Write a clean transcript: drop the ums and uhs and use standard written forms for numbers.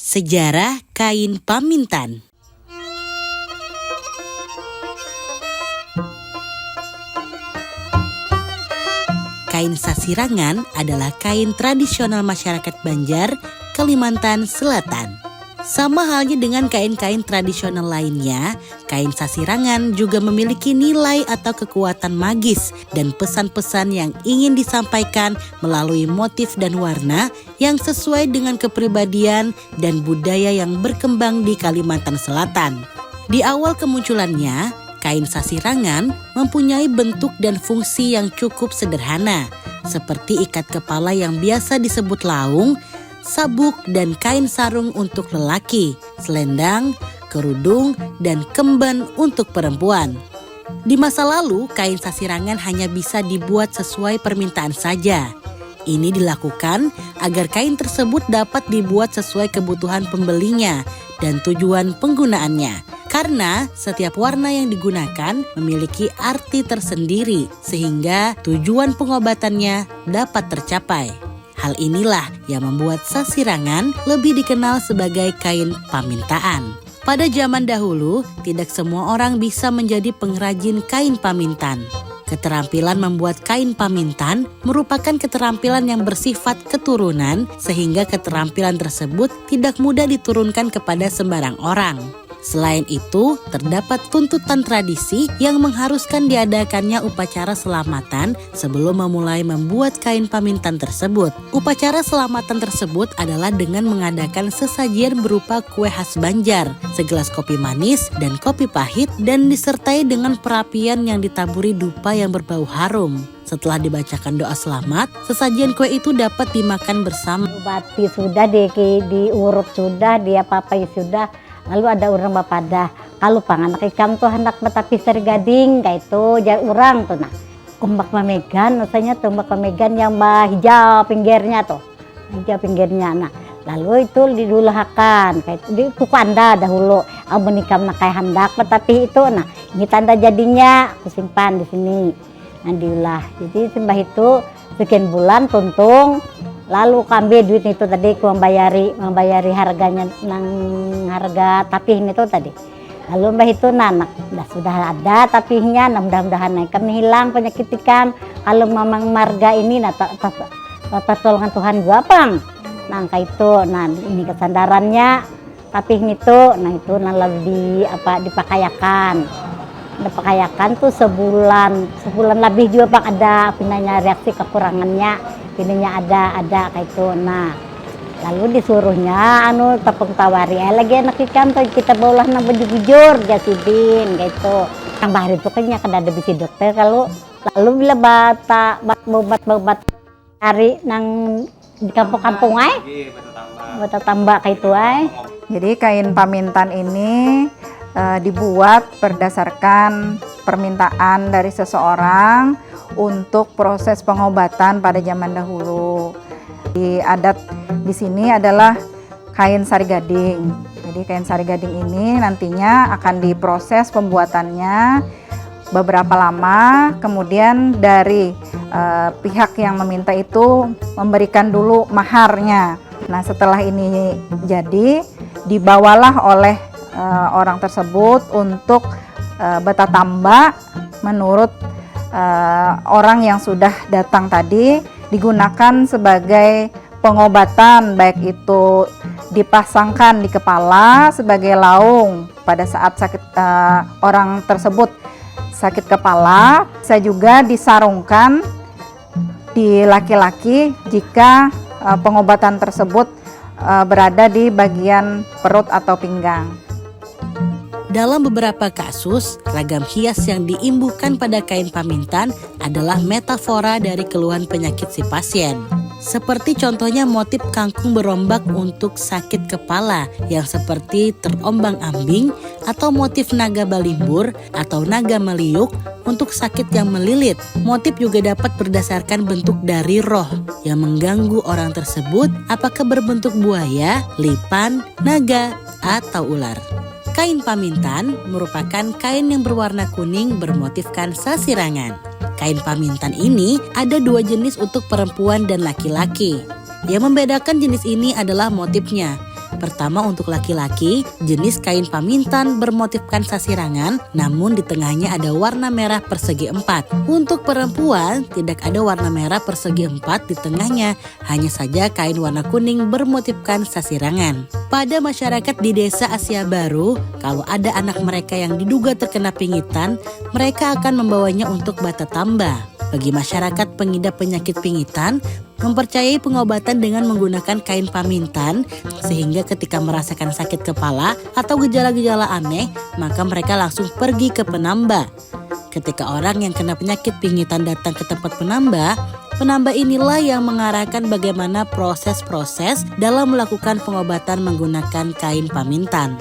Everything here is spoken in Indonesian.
Sejarah kain pamintan. Kain sasirangan adalah kain tradisional masyarakat Banjar, Kalimantan Selatan. Sama halnya dengan kain-kain tradisional lainnya, kain sasirangan juga memiliki nilai atau kekuatan magis dan pesan-pesan yang ingin disampaikan melalui motif dan warna yang sesuai dengan kepribadian dan budaya yang berkembang di Kalimantan Selatan. Di awal kemunculannya, kain sasirangan mempunyai bentuk dan fungsi yang cukup sederhana, seperti ikat kepala yang biasa disebut laung, sabuk dan kain sarung untuk lelaki, selendang, kerudung, dan kemben untuk perempuan. Di masa lalu, kain sasirangan hanya bisa dibuat sesuai permintaan saja. Ini dilakukan agar kain tersebut dapat dibuat sesuai kebutuhan pembelinya dan tujuan penggunaannya. Karena setiap warna yang digunakan memiliki arti tersendiri sehingga tujuan pengobatannya dapat tercapai. Hal inilah yang membuat sasirangan lebih dikenal sebagai kain pamintaan. Pada zaman dahulu, tidak semua orang bisa menjadi pengrajin kain pamintan. Keterampilan membuat kain pamintan merupakan keterampilan yang bersifat keturunan, sehingga keterampilan tersebut tidak mudah diturunkan kepada sembarang orang. Selain itu, terdapat tuntutan tradisi yang mengharuskan diadakannya upacara selamatan sebelum memulai membuat kain pamintan tersebut. Upacara selamatan tersebut adalah dengan mengadakan sesajian berupa kue khas Banjar, segelas kopi manis dan kopi pahit, dan disertai dengan perapian yang ditaburi dupa yang berbau harum. Setelah dibacakan doa selamat, sesajian kue itu dapat dimakan bersama. Bati sudah, diurut sudah, dia papai sudah. Lalu ada orang bapada, kalau panganak ikam tuh hendak betapi serigading, kayak itu jadi orang tuh nah. Umbak memegan, misalnya tuh umbak memegan yang hijau pinggirnya tuh, hijau pinggirnya. Nah, lalu itu didulahakan, kayak itu di kuku anda dahulu. Amun ikam nak kayak hendak betapi itu, nah ini tanda jadinya, kusimpan di sini. Nah diulah, jadi sembah itu sekian bulan tuntung. Lalu kambe duit itu tadi ku membayari harganya nang harga tapih itu tadi. Lalu mbah itu nanak sudah ada tapihnya, nah mudah-mudahan naik kami hilang penyakit ikan. Kalau memang marga ini nah pertolongan Tuhan gua pang. Nah itu nah ini kesandarannya tapih itu, nah itu nah lalu dipakayakan. Dipakayakan tuh sebulan lebih juga bang ada pinanya reaksi kekurangannya. Ininya ada kayak itu. Nah, lalu disuruhnya tepung tawari lagi anak ikan tuh kita bawalah nang bujur jasidin kayak itu. Kang Bahri itu kayaknya kada ada bisi dokter kalau lalu bila obat hari nang di kampung-kampung bata tambah kayak itu Jadi kain pamintan ini dibuat berdasarkan permintaan dari seseorang untuk proses pengobatan pada zaman dahulu. Di adat di sini adalah kain sarigading. Jadi kain sarigading ini nantinya akan diproses pembuatannya beberapa lama. Kemudian dari pihak yang meminta itu memberikan dulu maharnya. Nah setelah ini jadi dibawalah oleh orang tersebut untuk betatamba menurut orang yang sudah datang tadi, digunakan sebagai pengobatan, baik itu dipasangkan di kepala sebagai laung pada saat sakit orang tersebut sakit kepala, bisa juga disarungkan di laki-laki jika pengobatan tersebut berada di bagian perut atau pinggang. Dalam beberapa kasus, ragam hias yang diimbuhkan pada kain pamintan adalah metafora dari keluhan penyakit si pasien. Seperti contohnya motif kangkung berombak untuk sakit kepala yang seperti terombang-ambing, atau motif naga balimbur atau naga meliuk untuk sakit yang melilit. Motif juga dapat berdasarkan bentuk dari roh yang mengganggu orang tersebut, apakah berbentuk buaya, lipan, naga, atau ular. Kain pamintan merupakan kain yang berwarna kuning bermotifkan sasirangan. Kain pamintan ini ada dua jenis untuk perempuan dan laki-laki. Yang membedakan jenis ini adalah motifnya. Pertama untuk laki-laki, jenis kain pamintan bermotifkan sasirangan, namun di tengahnya ada warna merah persegi 4. Untuk perempuan, tidak ada warna merah persegi 4 di tengahnya, hanya saja kain warna kuning bermotifkan sasirangan. Pada masyarakat di desa Asia Baru, kalau ada anak mereka yang diduga terkena pingitan, mereka akan membawanya untuk bata tamba. Bagi masyarakat pengidap penyakit pingitan, mempercayai pengobatan dengan menggunakan kain pamintan, sehingga ketika merasakan sakit kepala atau gejala-gejala aneh, maka mereka langsung pergi ke penamba. Ketika orang yang kena penyakit pingitan datang ke tempat penamba, penamba inilah yang mengarahkan bagaimana proses-proses dalam melakukan pengobatan menggunakan kain pamintan.